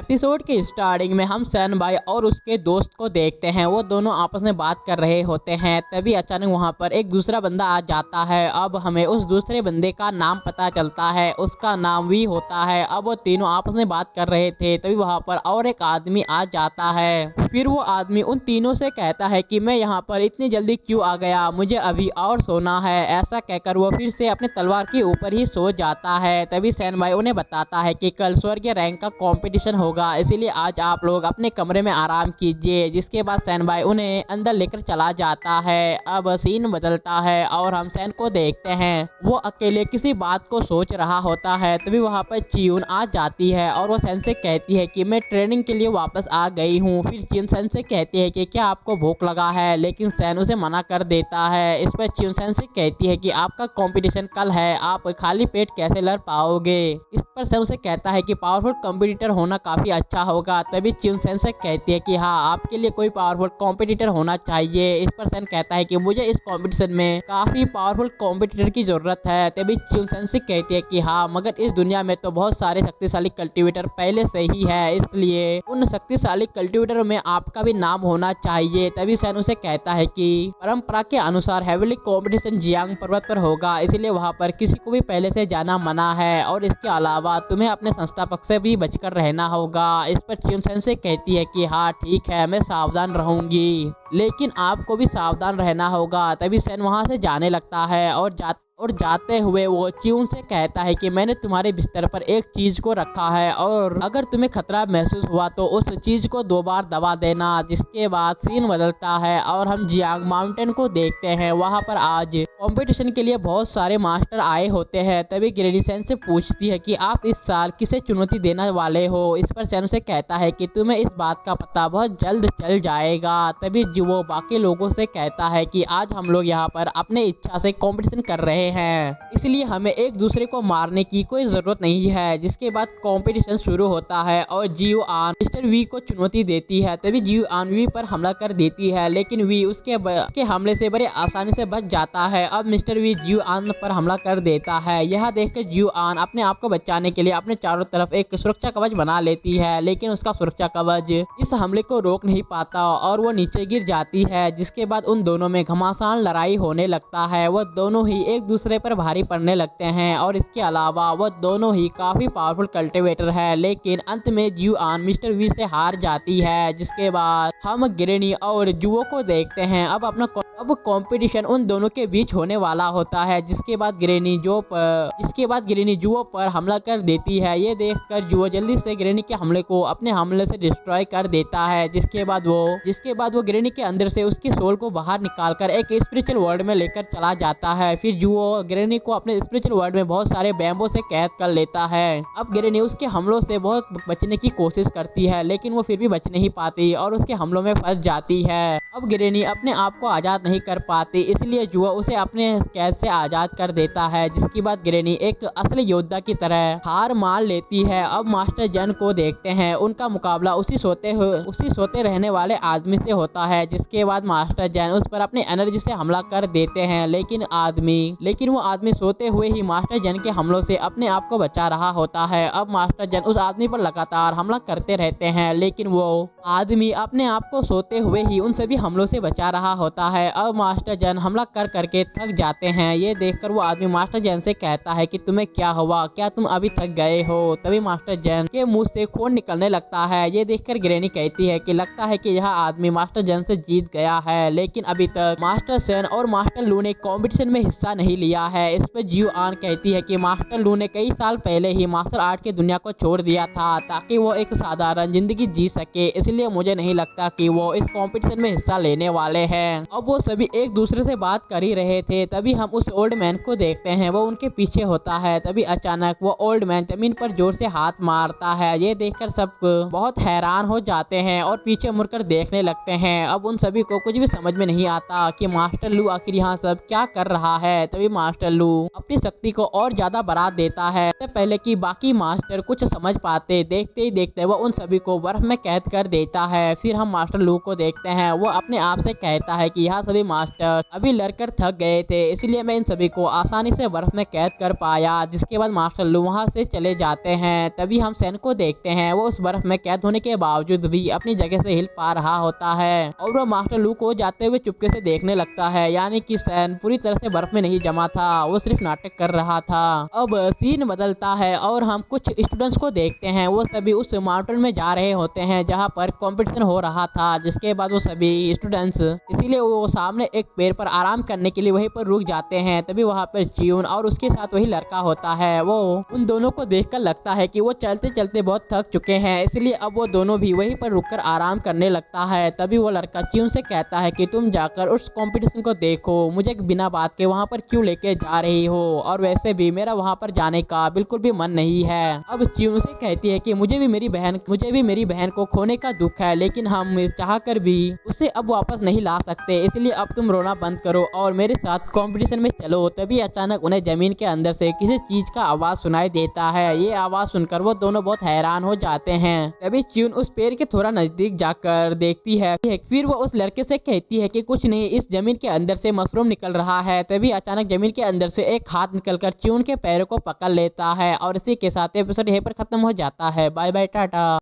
Episode के starting में हम सैन भाई और उसके दोस्त को देखते हैं। वो दोनों आपस में बात कर रहे होते हैं। तभी अचानक वहां पर एक दूसरा बंदा आ जाता है। अब हमें उस दूसरे बंदे का नाम पता चलता है। उसका नाम वी होता है। अब वो तीनों आपस में बात कर रहे थे, तभी वहां पर और एक आदमी आ जाता है। फिर वो आदमी उन तीनों से कहता है कि मैं यहाँ पर इतनी जल्दी क्यों आ गया, मुझे अभी और सोना है। ऐसा कहकर वो फिर से अपने तलवार के ऊपर ही सो जाता है। तभी सैन भाई उन्हें बताता है कि कल स्वर्गीय रैंक का कंपटीशन होगा, इसीलिए आज आप लोग अपने कमरे में आराम कीजिए। जिसके बाद सैन भाई उन्हें अंदर लेकर चला जाता है। अब सीन बदलता है और हम सैन को देखते हैं। वो अकेले किसी बात को सोच रहा होता है। तभी वहाँ पर चियून आ जाती है और वो सैन से कहती है कि मैं ट्रेनिंग के लिए वापस आ गई हूँ। फिर चियून सैन से कहती है कि क्या आपको भूख लगा है, लेकिन सैन उसे मना कर देता है। इस पर चियून सैन से कहती है कि आपका कंपटीशन कल है, आप खाली पेट कैसे लड़ पाओगे। इस पर सैन उसे कहता है कि पावरफुल कंपटीटर होना काफी अच्छा होगा। तभी चियून सैन से कहती है कि हाँ, आपके लिए कोई पावरफुल कंपटीटर होना चाहिए। इस पर सैन कहता है कि मुझे इस कंपटीशन में काफी पावरफुल कंपटीटर की जरूरत है। तभी चियून सैन से कहती है कि हाँ, मगर इस दुनिया में तो बहुत सारे शक्तिशाली कल्टीवेटर पहले से ही है, इसलिए उन शक्तिशाली कल्टीवेटर में आपका भी नाम होना चाहिए। तभी सैन उसे कहता है कि परंपरा के अनुसार हेवनली कंपटीशन जियांग पर्वत पर होगा, इसीलिए वहां पर किसी को भी पहले से जाना मना है और इसके अलावा तुम्हें अपने संस्थापक से भी बचकर रहना होगा। इस पर चियून सैन से कहती है कि हाँ ठीक है, मैं सावधान रहूंगी, लेकिन आपको भी सावधान रहना होगा। तभी सैन वहां से जाने लगता है और जाते हुए वो चियून से कहता है कि मैंने तुम्हारे बिस्तर पर एक चीज को रखा है और अगर तुम्हें खतरा महसूस हुआ तो उस चीज को 2 बार दबा देना। जिसके बाद सीन बदलता है और हम जियांग माउंटेन को देखते हैं। वहां पर आज कंपटीशन के लिए बहुत सारे मास्टर आए होते हैं। तभी ग्रेनी सैन से पूछती है कि आप इस साल किसे चुनौती देने वाले हो। इस पर सैन से कहता है कि तुम्हें इस बात का पता बहुत जल्द चल जाएगा। तभी वो बाकी लोगों से कहता है कि आज हम लोग यहाँ पर अपने इच्छा से कंपटीशन कर रहे हैं, इसलिए हमें एक दूसरे को मारने की कोई जरूरत नहीं है। जिसके बाद कंपटीशन शुरू होता है और जियो आन मिस्टर वी को चुनौती देती है। तभी जियो आन वी पर हमला कर देती है, लेकिन वी उसके हमले से बड़े आसानी से बच जाता है। अब मिस्टर वी जियो आन पर हमला कर देता है। यह देखकर जियो आन अपने आप को बचाने के लिए अपने चारों तरफ एक सुरक्षा कवच बना लेती है, लेकिन उसका सुरक्षा कवच इस हमले को रोक नहीं पाता और वो नीचे गिर जाती है। जिसके बाद उन दोनों में घमासान लड़ाई होने लगता है। वह दोनों ही एक दूसरे पर भारी पड़ने लगते हैं और इसके अलावा वह दोनों ही काफी पावरफुल कल्टीवेटर है, लेकिन अंत में जियो आन मिस्टर वी से हार जाती है। जिसके बाद हम ग्रेनी और जुओ को देखते हैं। अब कंपटीशन उन दोनों के बीच होने वाला होता है। जिसके बाद ग्रेनी जुओ पर हमला कर देती है। ये देखकर जुओ जल्दी से ग्रेनी के हमले को अपने हमले से डिस्ट्रॉय कर देता है। जिसके बाद वो ग्रेनी के अंदर से उसकी सोल को बाहर निकालकर एक स्पिरिचुअल वर्ल्ड में लेकर चला जाता है। फिर जुओ ग्रेनी को अपने स्पिरिचुअल वर्ल्ड में बहुत सारे बैम्बो से कैद कर लेता है। अब ग्रेनी उसके हमलों से बहुत बचने की कोशिश करती है, लेकिन वो फिर भी बच नहीं पाती और उसके हमलों में फंस जाती है। अब ग्रेनी अपने आप को आजाद नहीं कर पाती, इसलिए जुओ उसे अपने कैद से आजाद कर देता है। जिसके बाद ग्रेनी एक असली योद्धा की तरह हार मान लेती है। अब मास्टर जन को देखते हैं। उनका मुकाबला उसी सोते रहने वाले आदमी से होता है। जिसके बाद मास्टर जैन उस पर अपनी एनर्जी से हमला कर देते हैं, लेकिन वो आदमी सोते हुए ही मास्टर जैन के हमलों से अपने आप को बचा रहा होता है। अब मास्टर जैन उस आदमी पर लगातार हमला करते रहते हैं, लेकिन वो आदमी अपने आप को सोते हुए ही उन सभी हमलों से बचा रहा होता है। अब मास्टर जैन हमला करके थक जाते हैं। ये देखकर वो आदमी मास्टर जैन से कहता है कि तुम्हें क्या हुआ, क्या तुम अभी थक गए हो। तभी मास्टर जैन के मुंह से खून निकलने लगता है। ये देखकर ग्रेनी कहती है कि लगता है कि यह आदमी मास्टर जैन से जीत गया है, लेकिन अभी तक मास्टर सेन और मास्टर लू ने कंपटीशन में हिस्सा नहीं लिया है। इस पर जियो आन कहती है कि मास्टर लू ने कई साल पहले ही मार्शल आर्ट की दुनिया को छोड़ दिया था ताकि वो एक साधारण जिंदगी जी सके, इसलिए मुझे नहीं लगता कि वो इस कंपटीशन में हिस्सा लेने वाले हैं। अब वो सभी एक दूसरे से बात कर ही रहे थे, तभी हम उस ओल्ड मैन को देखते हैं। वो उनके पीछे होता है। तभी अचानक वो ओल्ड मैन जमीन पर जोर से हाथ मारता है। ये देखकर सब बहुत हैरान हो जाते हैं और पीछे मुड़कर देखने लगते हैं। अब उन सभी को कुछ भी समझ में नहीं आता कि मास्टर लू आखिर यहाँ सब क्या कर रहा है। तभी मास्टर लू अपनी शक्ति को और ज्यादा बढ़ा देता है, इससे पहले कि बाकी मास्टर कुछ समझ पाते। देखते ही देखते वो उन सभी को बर्फ में कैद कर देता है। फिर हम मास्टर लू को देखते हैं। वो अपने आप से कहता है कि यहाँ सभी सभी मास्टर अभी लड़कर थक गए थे, इसलिए मैं इन सभी को आसानी से बर्फ में कैद कर पाया। जिसके बाद मास्टर लू वहाँ से चले जाते हैं। तभी हम सैन को देखते हैं, वो उस बर्फ में कैद होने के बावजूद भी अपनी जगह से हिल पा रहा होता है और वो मास्टर लू को जाते हुए चुपके से देखने लगता है। यानी कि सैन पूरी तरह से बर्फ में नहीं जमा था, वो सिर्फ नाटक कर रहा था। अब सीन बदलता है और हम कुछ स्टूडेंट्स को देखते हैं, वो सभी उस माउंटेन में जा रहे होते हैं जहाँ पर कंपटीशन हो रहा था। जिसके बाद वो सभी स्टूडेंट्स इसीलिए वो सामने एक पेड़ पर आराम करने के लिए वहीं पर रुक जाते हैं। तभी वहाँ पर च्यून और उसके साथ वही लड़का होता है, वो उन दोनों को देखकर लगता है कि वो चलते चलते बहुत थक चुके हैं, इसलिए अब वो दोनों भी वहीं पर रुककर आराम करने लगता है। तभी वो लड़का च्यून से कहता है कि तुम जाकर उस कंपटीशन को देखो, मुझे बिना बात के वहाँ पर क्यों लेके जा रही हो, और वैसे भी मेरा वहाँ पर जाने का बिल्कुल भी मन नहीं है। अब च्यून से कहती है कि मुझे भी मेरी बहन को खोने का दुख है, लेकिन हम चाहकर भी उसे अब वापस नहीं ला सकते, इसलिए अब तुम रोना बंद करो और मेरे साथ कंपटीशन में चलो। तभी अचानक उन्हें जमीन के अंदर से किसी चीज का आवाज सुनाई देता है। ये आवाज सुनकर वो दोनों बहुत हैरान हो जाते हैं। तभी च्यून उस पेड़ के थोड़ा नजदीक जाकर देखती है, फिर वो उस लड़के से कहती है कि कुछ नहीं, इस जमीन के अंदर से मशरूम निकल रहा है। तभी अचानक जमीन के अंदर से एक हाथ निकलकर च्यून के पैरों को पकड़ लेता है और इसी के साथ एपिसोड यहीं पर खत्म हो जाता है। Bye bye, Tata.